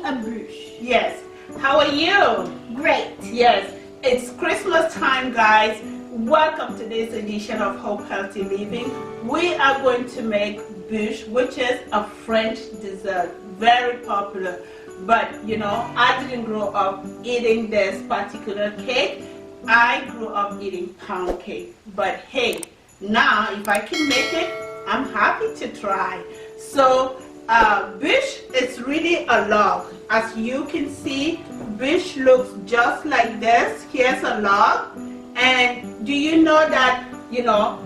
a bûche. Yes. How are you? Great. Yes. It's Christmas time, guys. Welcome to this edition of Hope Healthy Living. We are going to make bûche, which is a French dessert. Very popular. But, you know, I didn't grow up eating this particular cake. I grew up eating pound cake. But hey, now if I can make it, I'm happy to try. So, bûche is really a log. As you can see, bûche looks just like this. Here's a log. And do you know that, you know,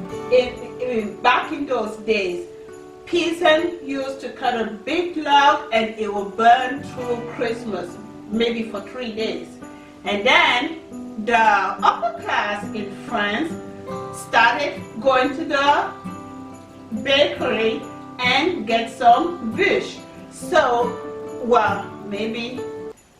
back in those days, peasants used to cut a big log and it will burn through Christmas, maybe for 3 days. And then the upper class in France started going to the bakery and get some bûche. So, well, maybe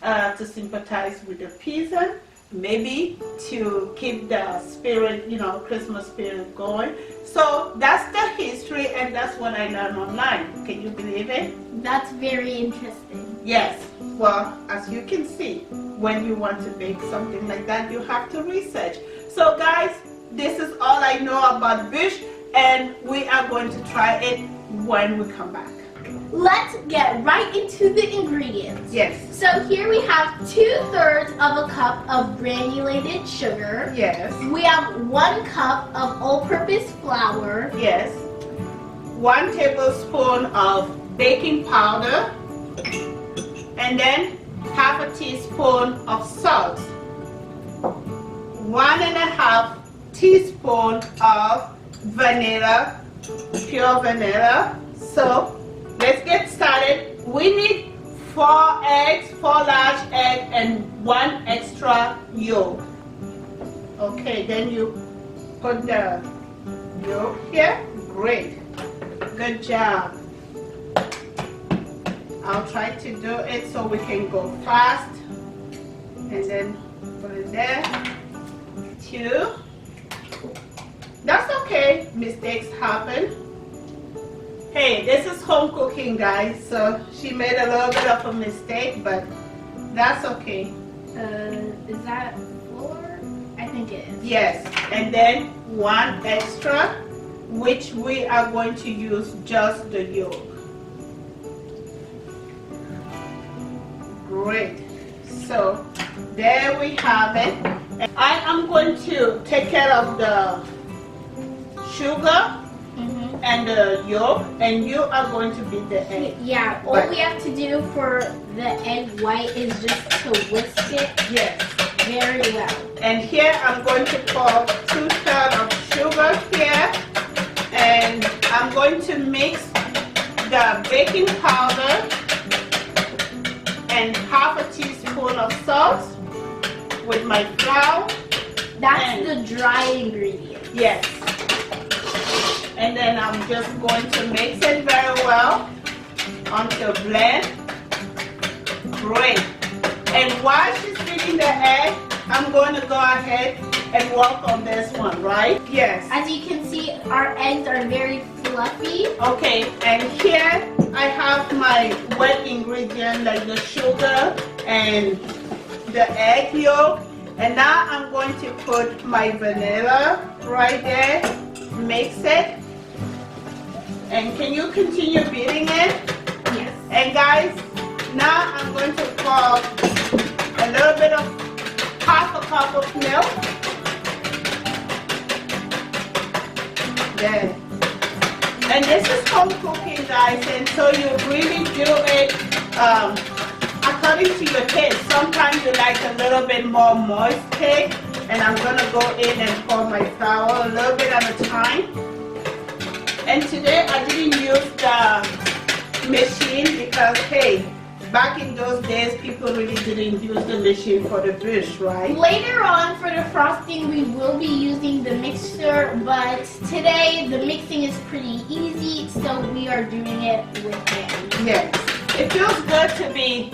to sympathize with the peasant, maybe to keep the spirit, you know, Christmas spirit going. So that's the history, and that's what I learned online. Can you believe it? That's very interesting. Yes. Well, as you can see, when you want to bake something like that, you have to research. So guys, this is all I know about bûche, and we are going to try it when we come back. Let's get right into the ingredients. Yes. So here we have 2/3 of a cup of granulated sugar. Yes. We have 1 cup of all-purpose flour. Yes. 1 tablespoon of baking powder. And then half a teaspoon of salt. 1.5 teaspoon of vanilla, pure vanilla. So let's get started. We need 4 eggs, 4 large eggs, and 1 extra yolk. Okay, then you put the yolk here. Great. Good job. I'll try to do it so we can go fast. And then put it there. 2. That's okay. Mistakes happen. Hey, this is home cooking, guys, so she made a little bit of a mistake, but that's okay. Is that flour? I think it is. Yes, and then 1 extra, which we are going to use just the yolk. Great. So there we have it. I am going to take care of the sugar and the yolk, and you are going to beat the egg. Yeah, all we have to do for the egg white is just to whisk it. Yes. Very well. And here I'm going to pour 2/3 of sugar here, and I'm going to mix the baking powder and half a teaspoon of salt with my flour. That's the dry ingredient. Yes. And then I'm just going to mix it very well until blend. Great. And while she's beating the egg, I'm going to go ahead and work on this one, right? Yes. As you can see, our eggs are very fluffy. Okay, and here I have my wet ingredient like the sugar and the egg yolk. And now I'm going to put my vanilla right there. Mix it. And can you continue beating it? Yes. And guys, now I'm going to pour a little bit of half a cup of milk. There. And this is home cooking, guys, and so you really do it according to your taste. Sometimes you like a little bit more moist cake, and I'm going to go in and pour my flour a little bit at a time. And today I didn't use the machine because, hey, back in those days, people really didn't use the machine for the bûche, right? Later on, for the frosting, we will be using the mixer, but today the mixing is pretty easy, so we are doing it with hand. Yes. It feels good to be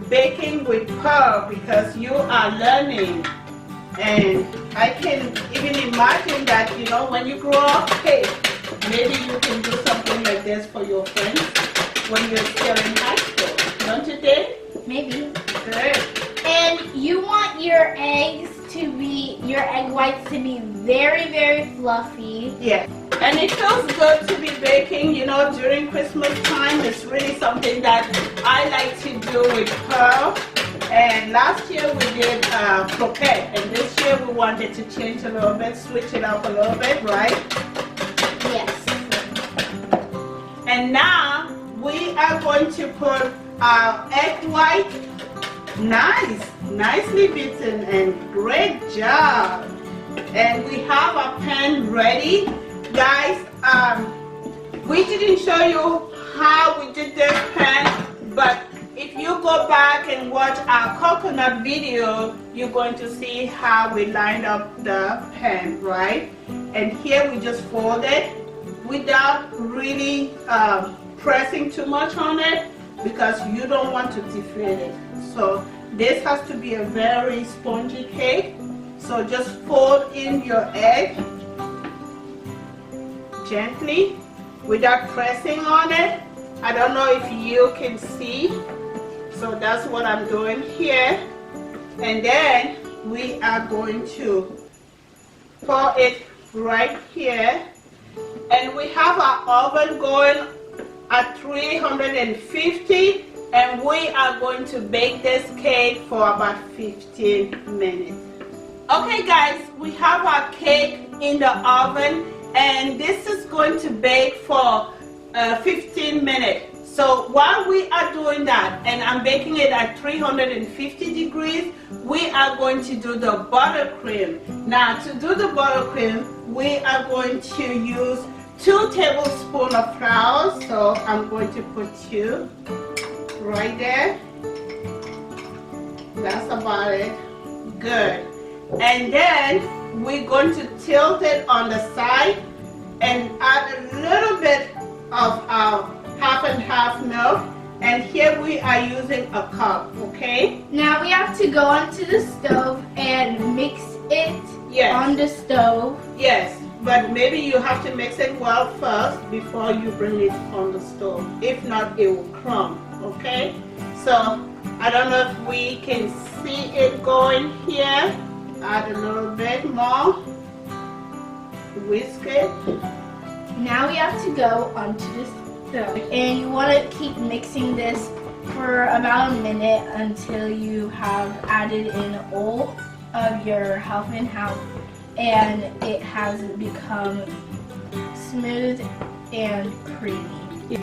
baking with Pearl because you are learning. And I can even imagine that, you know, when you grow up, hey, maybe you can do something like this for your friends when you're still in high school, don't you think? Maybe. Good. And you want your egg whites to be very, very fluffy. Yeah. And it feels good to be baking, you know, during Christmas time. It's really something that I like to do with Pearl. And last year we did croquette, and this year we wanted to change a little bit, switch it up a little bit, right? Yes. And now we are going to put our egg white. Nice, nicely beaten, and great job. And we have our pan ready. Guys, we didn't show you how we did this pan, but if you go back and watch our coconut video, you're going to see how we lined up the pan, right? And here we just fold it without really pressing too much on it, because you don't want to deflate it. So this has to be a very spongy cake. So just fold in your egg gently without pressing on it. I don't know if you can see. So that's what I'm doing here. And then we are going to pour it right here. And we have our oven going at 350, and we are going to bake this cake for about 15 minutes. Okay guys, we have our cake in the oven, and this is going to bake for 15 minutes. So while we are doing that, and I'm baking it at 350 degrees, we are going to do the buttercream. Now to do the buttercream, we are going to use 2 tablespoons of flour. So I'm going to put 2 right there. That's about it. Good. And then we're going to tilt it on the side and add a little bit of our half and half milk. And here we are using a cup, okay? Now we have to go onto the stove and mix it on the stove. Yes, but maybe you have to mix it well first before you bring it on the stove. If not, it will crumble, okay? So I don't know if we can see it going here. Add a little bit more. Whisk it. Now we have to go onto the stove. And you want to keep mixing this for about a minute until you have added in all of your half and half and it has become smooth and creamy.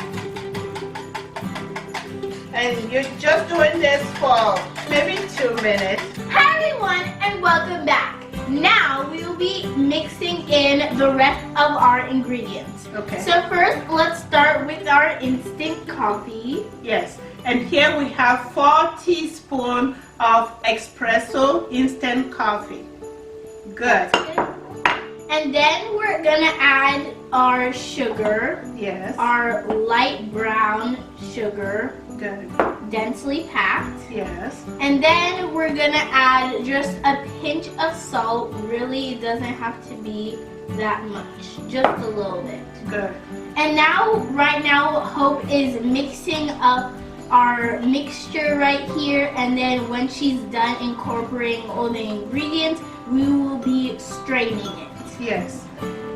And you're just doing this for maybe 2 minutes. Hi everyone and welcome back. Now we will be mixing in the rest of our ingredients. Okay. So first let's start with our instant coffee. Yes. And here we have 4 teaspoons of espresso instant coffee. Good. And then we're gonna add our sugar. Yes. Our light brown sugar. Good. Densely packed. Yes. And then we're gonna add just a pinch of salt. Really, it doesn't have to be that much, just a little bit. Good. And now, right now, Hope is mixing up our mixture right here, and then when she's done incorporating all the ingredients, we will be straining it. Yes.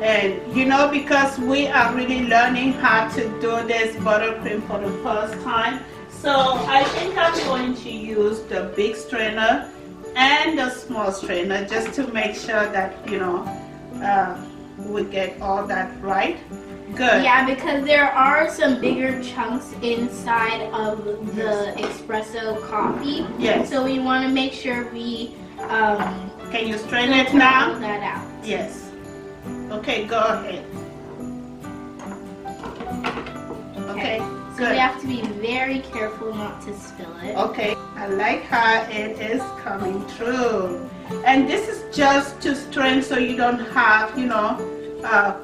And you know, because we are really learning how to do this buttercream for the first time, so I think I'm going to use the big strainer and the small strainer just to make sure that, you know, we get all that right. Good. Yeah, because there are some bigger chunks inside of the espresso coffee. Yes. So we want to make sure we can you strain it now? That out. Yes. Okay, go ahead. Okay. So Good. we have to be very careful not to spill it. Okay, I like how it is coming through. And this is just to strain so you don't have, you know,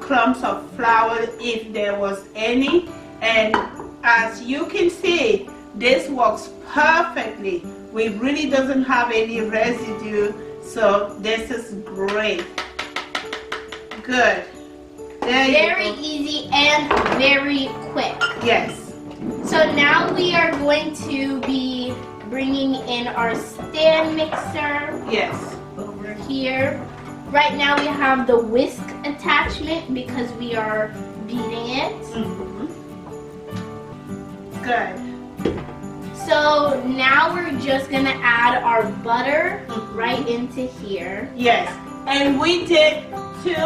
clumps of flour if there was any. And as you can see, this works perfectly. We really doesn't have any residue, so this is great. Good. Very easy and very quick. Yes. So now we are going to be bringing in our stand mixer. Yes. Over here. Right now we have the whisk attachment because we are beating it. Good. So now we're just gonna add our butter right into here. Yes. And we did 2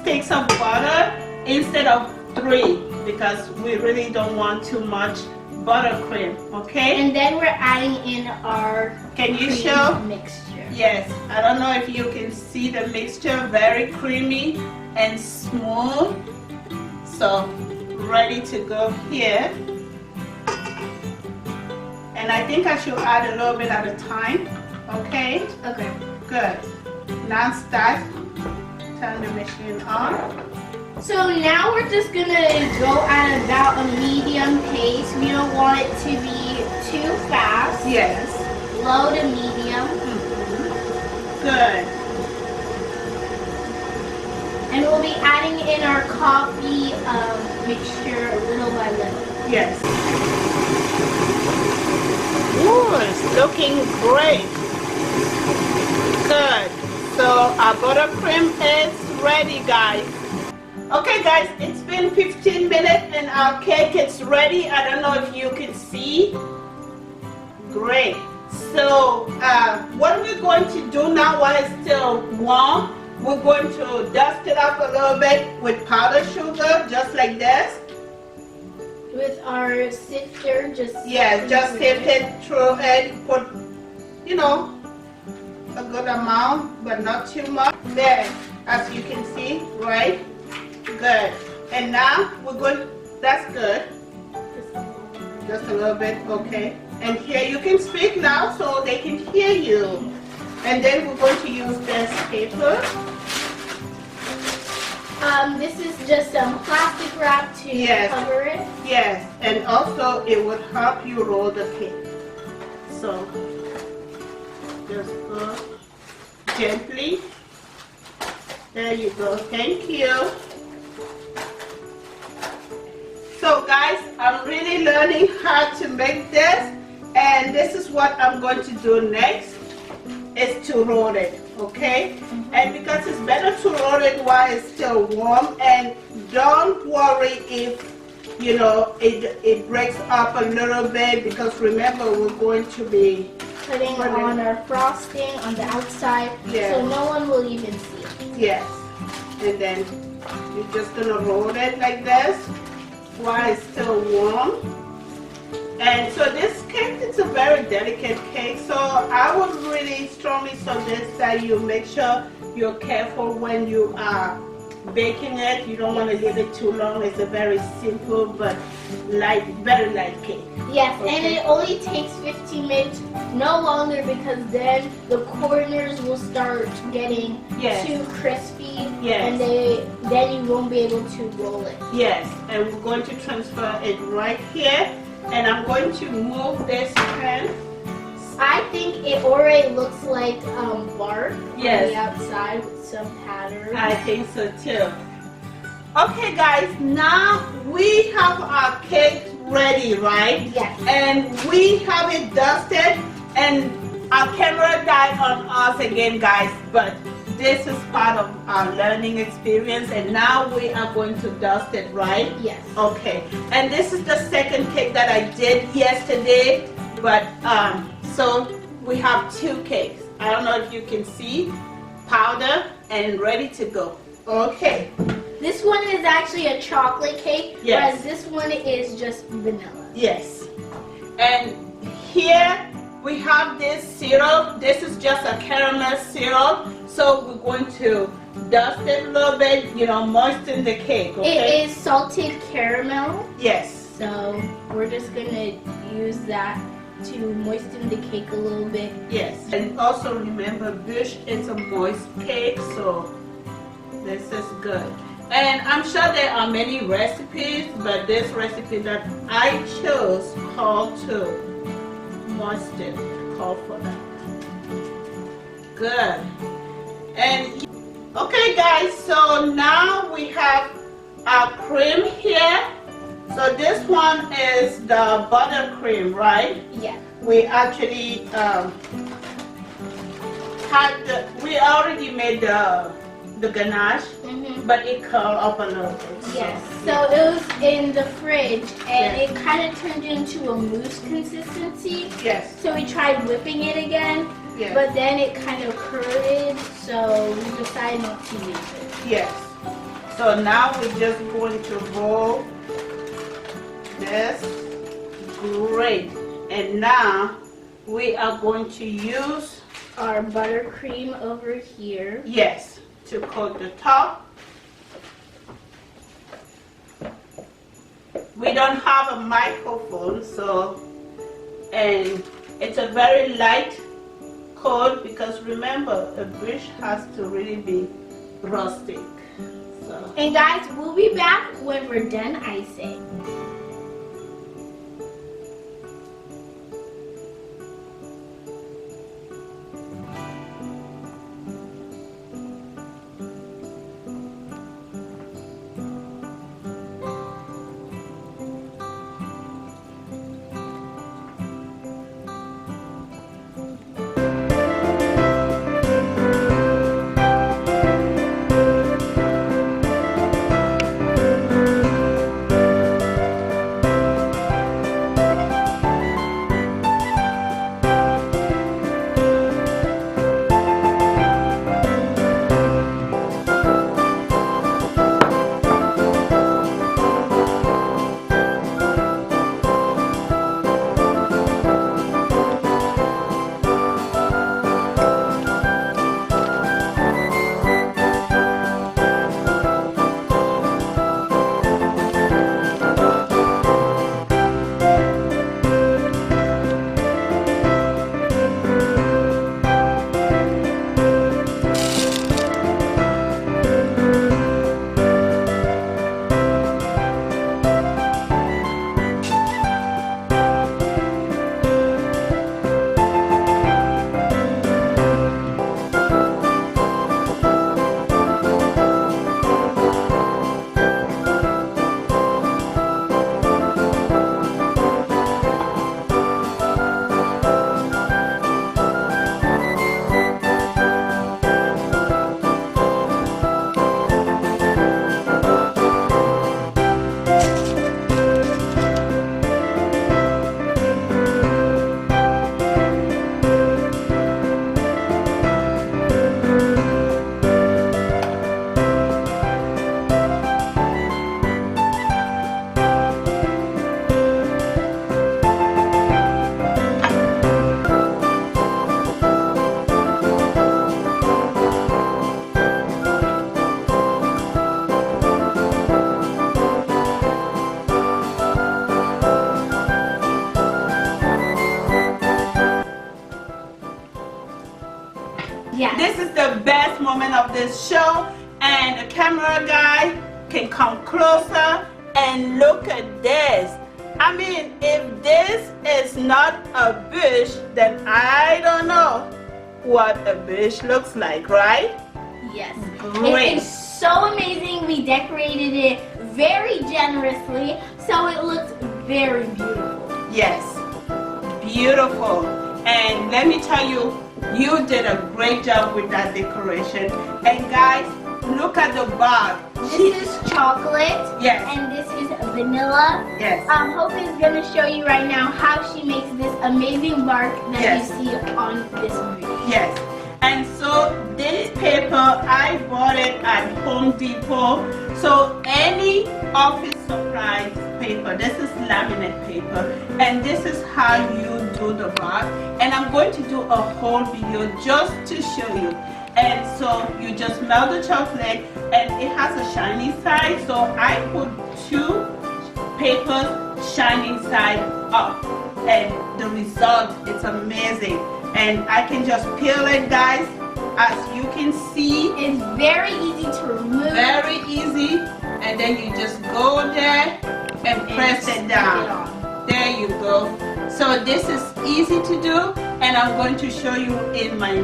sticks of butter instead of 3 because we really don't want too much buttercream, okay? And then we're adding in our Can you show? mixture. Yes. I don't know if you can see the mixture, very creamy and smooth. So ready to go here. And I think I should add a little bit at a time, okay? Okay. Good. Now start. Turn the machine on. So now we're just gonna go at about a medium pace. We don't want it to be too fast. Yes. Low to medium. Good. And we'll be adding in our coffee mixture little by little. Yes. Ooh, it's looking great. Good. So our buttercream is ready, guys. Okay, guys, it's been 15 minutes and our cake is ready. I don't know if you can see. Great. So what we're going to do now while it's still warm, we're going to dust it up a little bit with powdered sugar, just like this. With our sifter, just just sift it through it. Put, you know, a good amount, but not too much. There, as you can see, right? Good. And now we're going. That's good. Just a little bit, okay. And here you can speak loud so they can hear you. And then we're going to use this paper. This is just some plastic wrap to cover it. Yes, and also it would help you roll the cake. So just go gently. There you go. Thank you. So guys, I'm really learning how to make this, and this is what I'm going to do next, is to roll it, okay? And because it's better to roll it while it's still warm, and don't worry if, you know, it breaks up a little bit, because remember we're going to be putting on our frosting on the outside, so no one will even see it. Yes, and then you're just gonna roll it like this while it's still warm. And so this cake is a very delicate cake, so I would really strongly suggest that you make sure you're careful when you are baking it. You don't want to leave it too long. It's a very simple but light, very light cake. Yes, and it only takes 15 minutes, no longer, because then the corners will start getting too crispy, and then you won't be able to roll it. Yes, and we're going to transfer it right here, and I'm going to move this pen. I think it already looks like bark on the outside with some pattern. I think so too. Okay guys, now we have our cake ready, right? Yes. And we have it dusted, and our camera died on us again, guys, but this is part of our learning experience, and now we are going to dust it, right? Yes. Okay, and this is the second cake that I did yesterday, but so we have 2 cakes. I don't know if you can see, powder and ready to go. Okay. This one is actually a chocolate cake, whereas this one is just vanilla. Yes. And here we have this syrup. This is just a caramel syrup. So we're going to dust it a little bit, you know, moisten the cake, okay? It is salted caramel. Yes. So we're just going to use that to moisten the cake a little bit. Yes. And also remember, Bûche is a moist cake, so this is good. And I'm sure there are many recipes, but this recipe that I chose called to moisten, call for that. Good. And okay guys, so now we have our cream here, So this one is the buttercream, right? Yeah. We actually we already made the ganache, but it curled up a little bit. Yes. So it was in the fridge, and it kind of turned into a mousse consistency. Yes. So we tried whipping it again, but then it kind of curdled, so we decided not to use it. Yes. So now we're just going to roll this. Great. And now we are going to use our buttercream over here. Yes, to coat the top. We don't have a microphone, so, and it's a very light coat because remember, a bûche has to really be rustic. So. And guys, we'll be back when we're done icing. Yeah. This is the best moment of this show, and the camera guy can come closer and look at this. I mean, if this is not a bûche, then I don't know what a bûche looks like, right? Yes. Great. It is so amazing. We decorated it very generously, so it looks very beautiful. Yes, beautiful. And let me tell you, you did a great job with that decoration. And guys, look at the bag. This is chocolate. Yes. And this is vanilla. Yes. Hope is going to show you right now how she makes this amazing bark that you see on this movie. Yes. And so this paper, I bought it at Home Depot. So any office supplies paper, this is laminate paper, and this is how you do the bark. And I'm going to do a whole video just to show you. And so you just melt the chocolate, and it has a shiny side. So I put 2 papers shining side up, and the result is amazing. And I can just peel it, guys. As you can see, it's very easy to remove. Very easy. And then you just go there and press it down. There you go. So this is easy to do, and I'm going to show you in my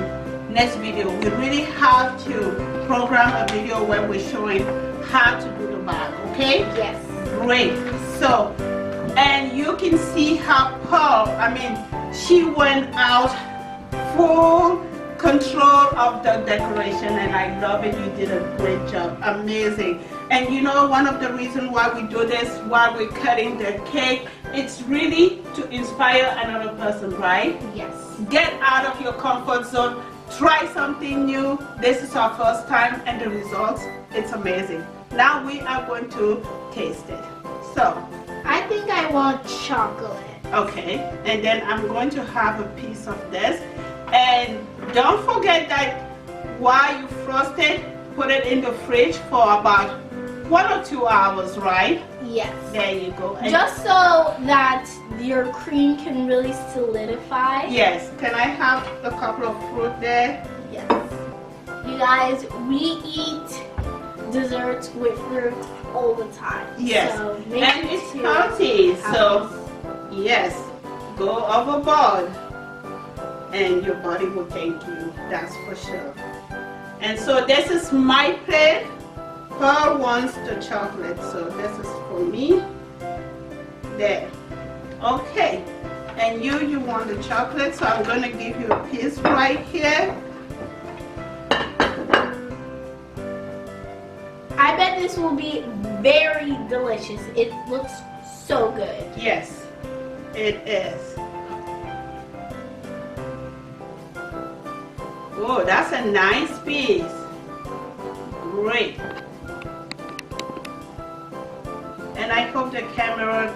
next video. We really have to program a video where we're showing how to do the bag, okay? Yes. Great. So, and you can see how Pearl, I mean, she went out full control of the decoration, and I love it. You did a great job. Amazing. And you know, one of the reasons why we do this while we're cutting the cake, it's really to inspire another person, right? Yes. Get out of your comfort zone, try something new. This is our first time, and the results, it's amazing. Now we are going to taste it. So I think I want chocolate. okay, and then I'm going to have a piece of this. And don't forget that while you frost it, put it in the fridge for about 1 or 2 hours, right? Yes. There you go. And just so that your cream can really solidify. yes. Can I have a couple of fruit there? Yes. You guys, we eat desserts with fruit all the time. Yes. So And it's healthy. So yes, go overboard and your body will thank you. That's for sure. And so this is my plate. Pearl wants the chocolate, so this is for me. There. Okay. And you want the chocolate, so I'm going to give you a piece right here. I bet this will be very delicious. It looks so good. Yes, it is. Oh, that's a nice piece. Great. And I hope the camera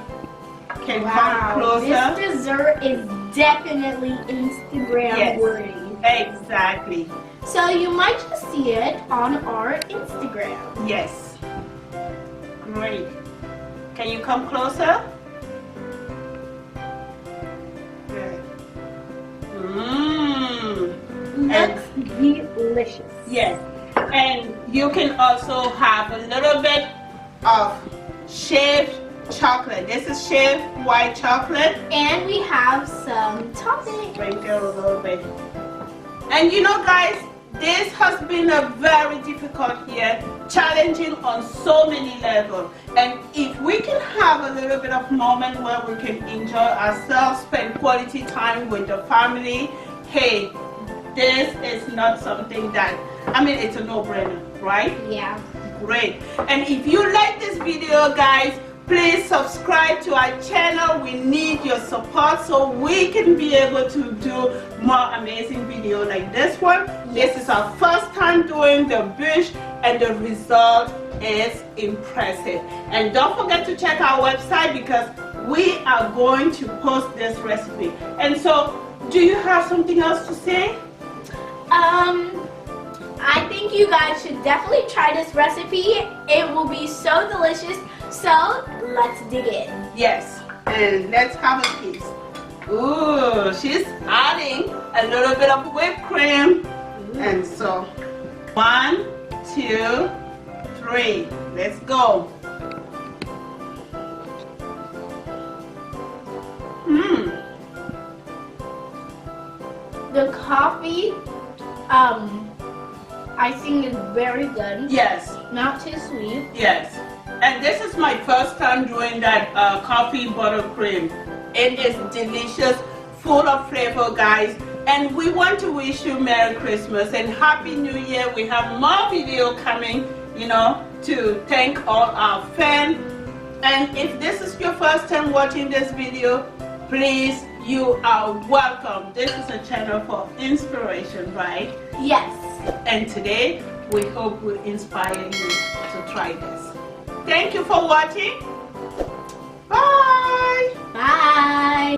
can come closer. This dessert is definitely Instagram Yes. worthy. Exactly. So you might just see it on our Instagram. Yes. Great. Can you come closer? Good. Looks delicious. Yes. And you can also have a little bit of shaved chocolate. This is shaved white chocolate. And we have some topping. Sprinkle a little bit. And you know, guys, this has been a very difficult year, challenging on so many levels. And if we can have a little bit of moment where we can enjoy ourselves, spend quality time with the family, hey, this is not something that, I mean, it's a no-brainer, right? Yeah. Great. And if you like this video, guys, please subscribe to our channel. We need your support so we can be able to do more amazing videos like this one. This is our first time doing the bûche, and the result is impressive. And don't forget to check our website because we are going to post this recipe. And so, do you have something else to say? I think you guys should definitely try this recipe. It will be so delicious. So let's dig in. Yes, and let's have a piece. Ooh, she's adding a little bit of whipped cream. And so, 1, 2, 3. Let's go. The coffee, icing is very good. Yes. Not too sweet. Yes. And this is my first time doing that coffee buttercream. It is delicious, full of flavor, guys. And we want to wish you Merry Christmas and Happy New Year. We have more video coming, you know, to thank all our fans. And if this is your first time watching this video, please, you are welcome. This is a channel for inspiration, right? Yes. And today, we hope will inspire you to try this. Thank you for watching. Bye. Bye.